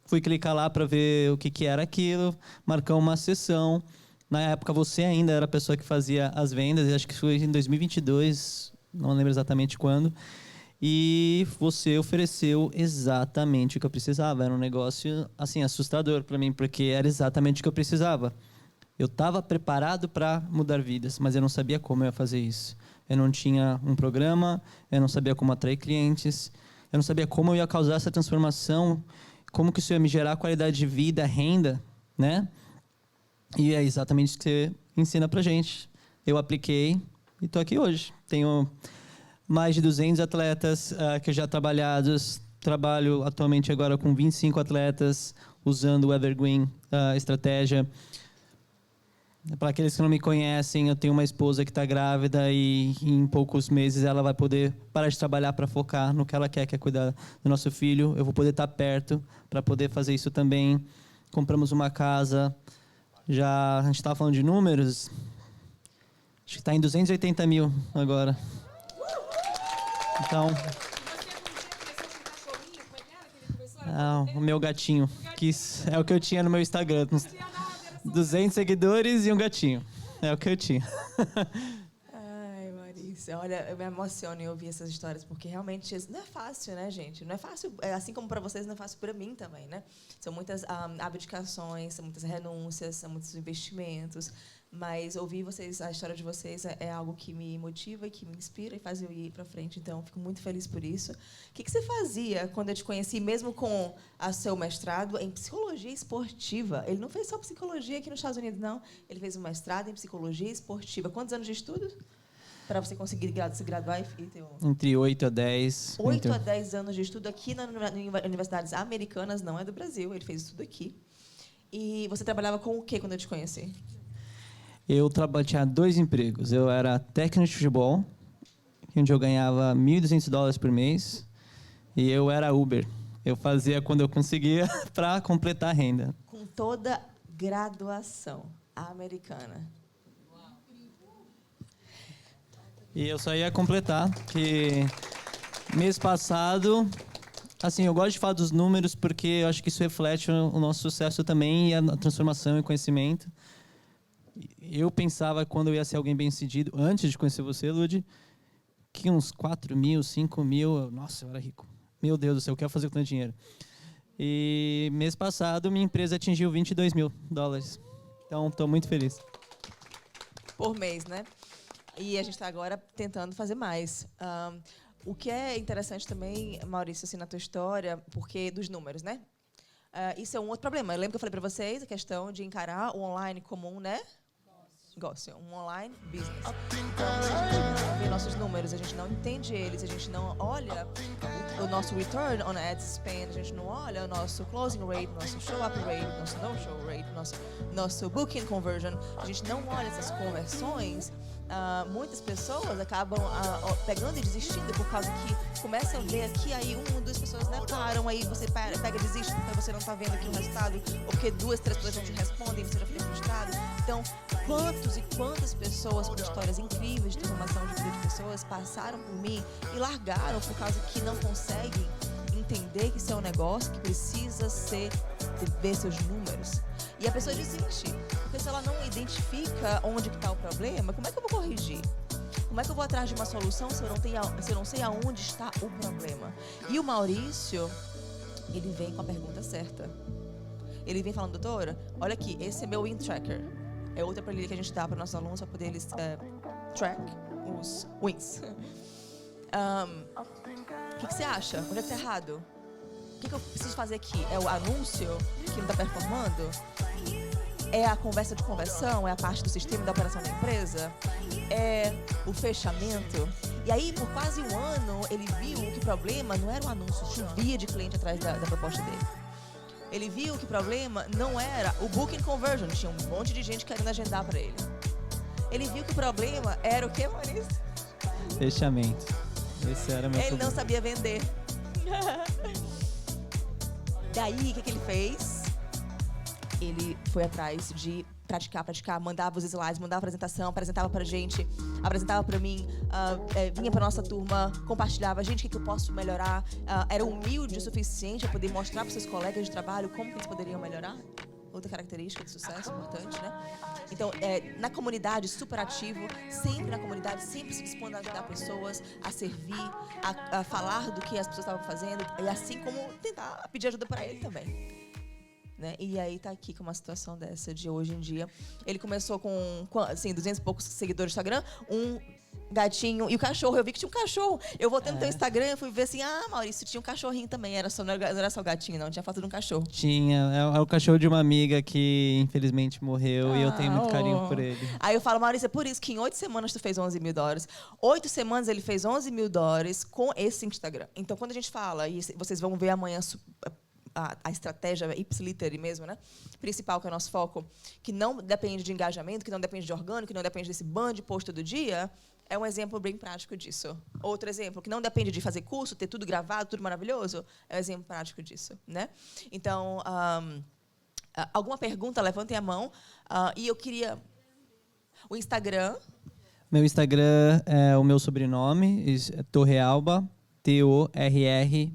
fui clicar lá para ver o que era aquilo, marcar uma sessão. Na época você ainda era a pessoa que fazia as vendas, acho que foi em 2022, não lembro exatamente quando. E você ofereceu exatamente o que eu precisava. Era um negócio assim assustador para mim, porque era exatamente o que eu precisava. Eu estava preparado para mudar vidas, mas eu não sabia como eu ia fazer isso. Eu não tinha um programa, eu não sabia como atrair clientes, eu não sabia como eu ia causar essa transformação, como que isso ia me gerar qualidade de vida, renda, né? E é exatamente isso que você ensina pra gente. Eu apliquei e estou aqui hoje. Tenho mais de 200 atletas que já trabalhados. Trabalho atualmente agora com 25 atletas usando o Evergreen estratégia. Para aqueles que não me conhecem, eu tenho uma esposa que está grávida e em poucos meses ela vai poder parar de trabalhar para focar no que ela quer, que é cuidar do nosso filho. Eu vou poder estar perto para poder fazer isso também. Compramos uma casa. Já a gente estava falando de números. Acho que está em 280 mil agora. Então... o meu gatinho. Que é o que eu tinha no meu Instagram. 200 seguidores e um gatinho. É o que eu tinha. Ai, Marícia, olha, eu me emociono em ouvir essas histórias, porque realmente não é fácil, né, gente? Não é fácil, assim como para vocês, não é fácil para mim também, né? São muitas abdicações, são muitas renúncias, são muitos investimentos, mas ouvir a história de vocês é algo que me motiva e que me inspira e faz eu ir para frente. Então, fico muito feliz por isso. O que você fazia quando eu te conheci, mesmo com o seu mestrado em psicologia esportiva? Ele não fez só psicologia aqui nos Estados Unidos, não. Ele fez um mestrado em psicologia esportiva. Quantos anos de estudo para você conseguir se graduar e ter um... Entre 8 a 10. 8 a 10 anos de estudo aqui nas universidades americanas, não é do Brasil. Ele fez tudo aqui. E você trabalhava com o quê quando eu te conheci? Eu tinha 2 empregos. Eu era técnico de futebol, onde eu ganhava $1.200 por mês, e eu era Uber. Eu fazia quando eu conseguia para completar a renda. Com toda graduação americana. E eu só ia completar, que mês passado... Assim, eu gosto de falar dos números porque eu acho que isso reflete o nosso sucesso também e a transformação e conhecimento. Eu pensava, quando eu ia ser alguém bem-sucedido, antes de conhecer você, Lud, que uns 4 mil, 5 mil... Nossa, eu era rico. Meu Deus do céu, eu quero fazer com tanto dinheiro. E mês passado, minha empresa atingiu $22 mil. Então, estou muito feliz. Por mês, né? E a gente está agora tentando fazer mais. O que é interessante também, Maurício, assim, na tua história, porque dos números, né? Isso é um outro problema. Eu lembro que eu falei para vocês a questão de encarar o online como um, né? Negócio, um online business. Então, a gente não vê nossos números, a gente não entende eles, a gente não olha o nosso return on ad spend, a gente não olha o nosso closing rate, nosso show up rate, nosso no show rate, nosso booking conversion. A gente não olha essas conversões. Muitas pessoas acabam pegando e desistindo por causa que começa a ver aqui, aí uma, duas pessoas, né, param, aí você pega e desiste porque você não tá vendo aqui o resultado, ou porque 2, 3 pessoas não te respondem, você já fica frustrado. Então, quantos e quantas pessoas com histórias incríveis de transformação de vida de pessoas passaram por mim e largaram por causa que não conseguem entender que isso é um negócio que precisa ver seus números. E a pessoa desiste, porque se ela não identifica onde que está o problema, como é que eu vou corrigir? Como é que eu vou atrás de uma solução se eu não sei aonde está o problema? E o Maurício, ele vem com a pergunta certa. Ele vem falando, doutora, olha aqui, esse é meu win tracker. É outra planilha que a gente dá para nossos alunos para poder eles track os wins. O que você acha? Onde é que está errado? O que eu preciso fazer aqui? É o anúncio que não está performando? É a conversa de conversão? É a parte do sistema da operação da empresa? É o fechamento? E aí, por quase um ano, ele viu que o problema não era o anúncio, chovia de cliente atrás da proposta dele. Ele viu que o problema não era o booking conversion, tinha um monte de gente querendo agendar para ele. Ele viu que o problema era o quê, Maurício? Fechamento. Esse era meu Ele problema. não sabia vender. Daí, o que ele fez? Ele foi atrás de praticar, mandava os slides, mandava a apresentação, apresentava pra gente, apresentava pra mim, vinha pra nossa turma, compartilhava, gente, o que eu posso melhorar? Era humilde o suficiente para poder mostrar para seus colegas de trabalho como que eles poderiam melhorar. Outra característica de sucesso importante, né? Então, na comunidade, super ativo, sempre na comunidade, sempre se dispondo a ajudar pessoas, a servir, a falar do que as pessoas estavam fazendo, e assim como tentar pedir ajuda para ele também. Né? E aí tá aqui com uma situação dessa de hoje em dia. Ele começou com assim, 200 e poucos seguidores no Instagram, um gatinho e o cachorro. Eu vi que tinha um cachorro. Eu voltei no teu Instagram e fui ver assim, Maurício, tinha um cachorrinho também. Não era só o gatinho, não. Tinha foto de um cachorro. Tinha. É o cachorro de uma amiga que infelizmente morreu e eu tenho muito carinho por ele. Aí eu falo, Maurício, é por isso que em 8 semanas tu fez $11 mil. 8 semanas ele fez $11 mil com esse Instagram. Então, quando a gente fala, e vocês vão ver amanhã a estratégia ipsiliter mesmo, né? Principal, que é o nosso foco, que não depende de engajamento, que não depende de orgânico, que não depende desse bando de post todo dia, é um exemplo bem prático disso. Outro exemplo, que não depende de fazer curso, ter tudo gravado, tudo maravilhoso, é um exemplo prático disso, né? Então, alguma pergunta, levantem a mão. E eu queria... O Instagram... Meu Instagram é o meu sobrenome, é Torrealba, TORREALBA,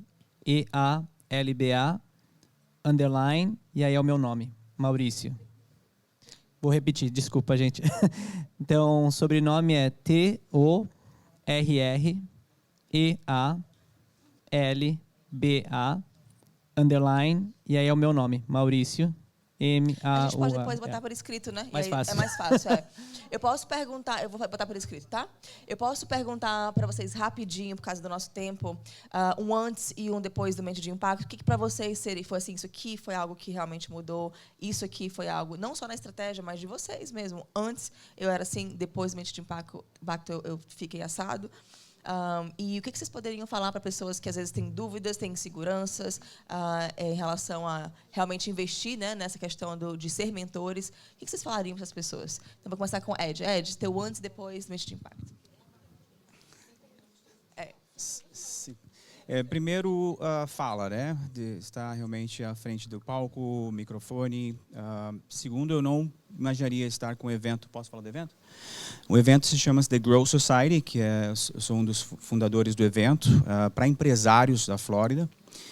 _ e aí é o meu nome, Maurício. Vou repetir, desculpa, gente. Então, o sobrenome é TORREALBA, _ e aí é o meu nome, Maurício. A gente pode depois botar por escrito, né? Mais fácil. É mais fácil, é. Eu posso perguntar, eu vou botar por escrito, tá? Eu posso perguntar para vocês rapidinho, por causa do nosso tempo, um antes e um depois do Mente de Impacto. O que para vocês foi assim, isso aqui foi algo que realmente mudou, isso aqui foi algo, não só na estratégia, mas de vocês mesmo. Antes eu era assim, depois do Mente de Impacto eu fiquei assado. E o que vocês poderiam falar para pessoas que às vezes têm dúvidas, têm inseguranças em relação a realmente investir, né, nessa questão de ser mentores? O que vocês falariam para essas pessoas? Então, vou começar com Ed. Ed, teu antes e depois do Mente de Impacto. Sim. Primeiro, fala, né? De estar realmente à frente do palco, microfone. Segundo, eu não imaginaria estar com um evento. Posso falar do evento? O evento se chama The Grow Society, que eu sou um dos fundadores do evento, para empresários da Flórida.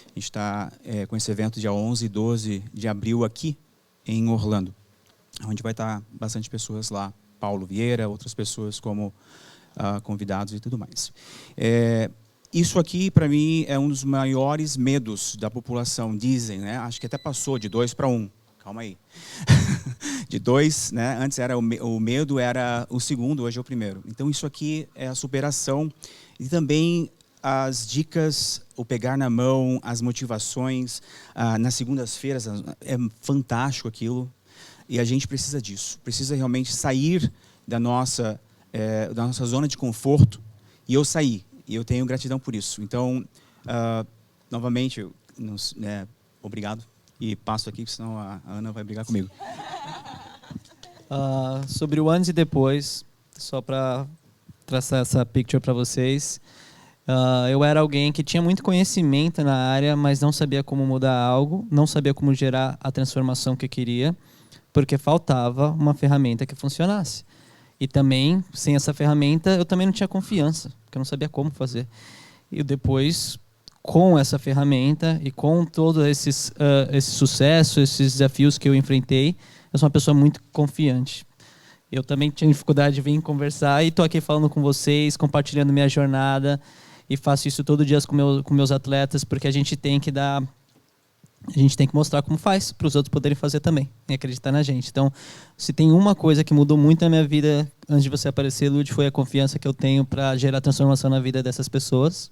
A gente está com esse evento dia 11 e 12 de abril aqui em Orlando, onde vai estar bastante pessoas lá. Paulo Vieira, outras pessoas como convidados e tudo mais. Isso aqui, para mim, é um dos maiores medos da população, dizem, né? Acho que até passou de 2 para 1. Calma aí. De 2, né? Antes era o medo era o segundo, hoje é o primeiro. Então, isso aqui é a superação e também as dicas, o pegar na mão, as motivações. Nas segundas-feiras, é fantástico aquilo. E a gente precisa disso. Precisa realmente sair da nossa zona de conforto. E eu saí. E eu tenho gratidão por isso. Então, novamente, obrigado. E passo aqui, senão a Ana vai brigar comigo. Sobre o antes e depois, só para traçar essa picture para vocês. Eu era alguém que tinha muito conhecimento na área, mas não sabia como mudar algo, não sabia como gerar a transformação que eu queria, porque faltava uma ferramenta que funcionasse. E também, sem essa ferramenta, eu também não tinha confiança, porque eu não sabia como fazer. E depois, com essa ferramenta e com todo esse sucesso, esses desafios que eu enfrentei, eu sou uma pessoa muito confiante. Eu também tinha dificuldade de vir conversar e estou aqui falando com vocês, compartilhando minha jornada, e faço isso todo dia com meus atletas, porque a gente tem que mostrar como faz, para os outros poderem fazer também, e acreditar na gente. Então, se tem uma coisa que mudou muito na minha vida, antes de você aparecer, Lud, foi a confiança que eu tenho para gerar transformação na vida dessas pessoas.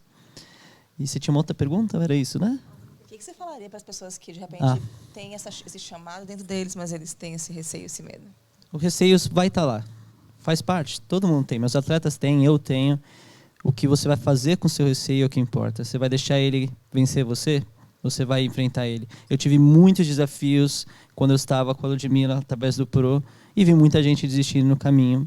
E se tinha uma outra pergunta, era isso, né? O que você falaria para as pessoas que, de repente, têm esse chamado dentro deles, mas eles têm esse receio, esse medo? O receio vai estar lá. Faz parte. Todo mundo tem. Meus atletas têm, eu tenho. O que você vai fazer com o seu receio é o que importa. Você vai deixar ele vencer você? Você vai enfrentar ele. Eu tive muitos desafios quando eu estava com a Ludmilla, através do Pro, e vi muita gente desistindo no caminho,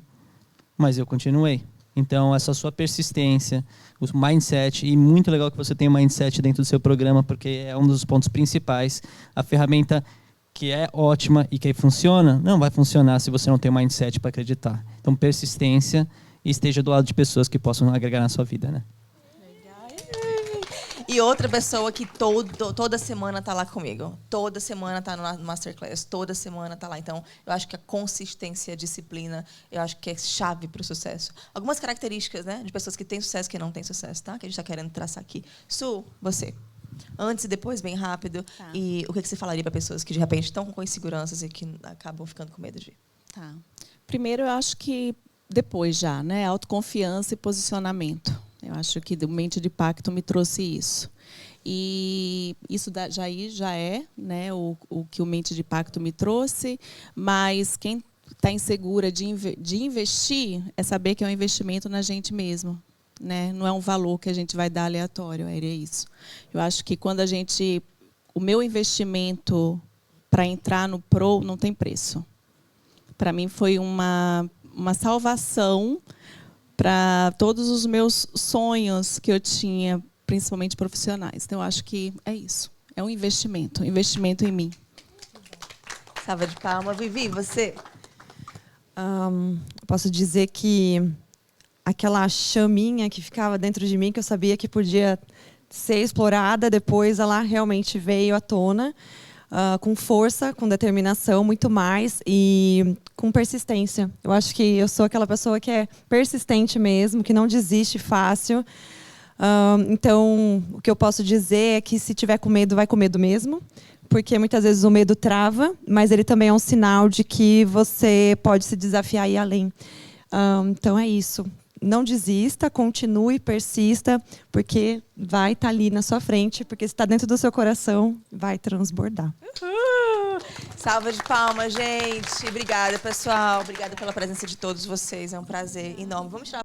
mas eu continuei. Então, essa sua persistência, o mindset, e muito legal que você tenha um mindset dentro do seu programa, porque é um dos pontos principais. A ferramenta que é ótima e que funciona, não vai funcionar se você não tem um mindset para acreditar. Então, persistência, e esteja do lado de pessoas que possam agregar na sua vida, né? E outra pessoa que toda semana está lá comigo. Toda semana está no Masterclass. Toda semana está lá. Então, eu acho que a consistência, a disciplina, eu acho que é chave para o sucesso. Algumas características, né, de pessoas que têm sucesso e que não têm sucesso, tá? Que a gente está querendo traçar aqui. Su, você. Antes e depois, bem rápido. Tá. E o que você falaria para pessoas que, de repente, estão com inseguranças e que acabam ficando com medo de ir? Tá. Primeiro, eu acho que depois já, né? Autoconfiança e posicionamento. Eu acho que o Mente de Pacto me trouxe isso. E isso já é, né, o que o Mente de Pacto me trouxe, mas quem está insegura de investir é saber que é um investimento na gente mesmo. Né? Não é um valor que a gente vai dar aleatório, é isso. Eu acho que quando o meu investimento para entrar no Pro não tem preço. Para mim foi uma salvação para todos os meus sonhos que eu tinha, principalmente profissionais. Então, eu acho que é isso. É um investimento em mim. Salva de palmas. Vivi, você? Posso dizer que aquela chaminha que ficava dentro de mim, que eu sabia que podia ser explorada, depois ela realmente veio à tona, com força, com determinação, muito mais, e com persistência. Eu acho que eu sou aquela pessoa que é persistente mesmo, que não desiste fácil. Então, o que eu posso dizer é que se tiver com medo, vai com medo mesmo, porque muitas vezes o medo trava, mas ele também é um sinal de que você pode se desafiar e ir além. Então, é isso. Não desista, continue, persista, porque vai estar ali na sua frente, porque se está dentro do seu coração, vai transbordar. Salva de palmas, gente. Obrigada, pessoal. Obrigada pela presença de todos vocês. É um prazer enorme. Vamos tirar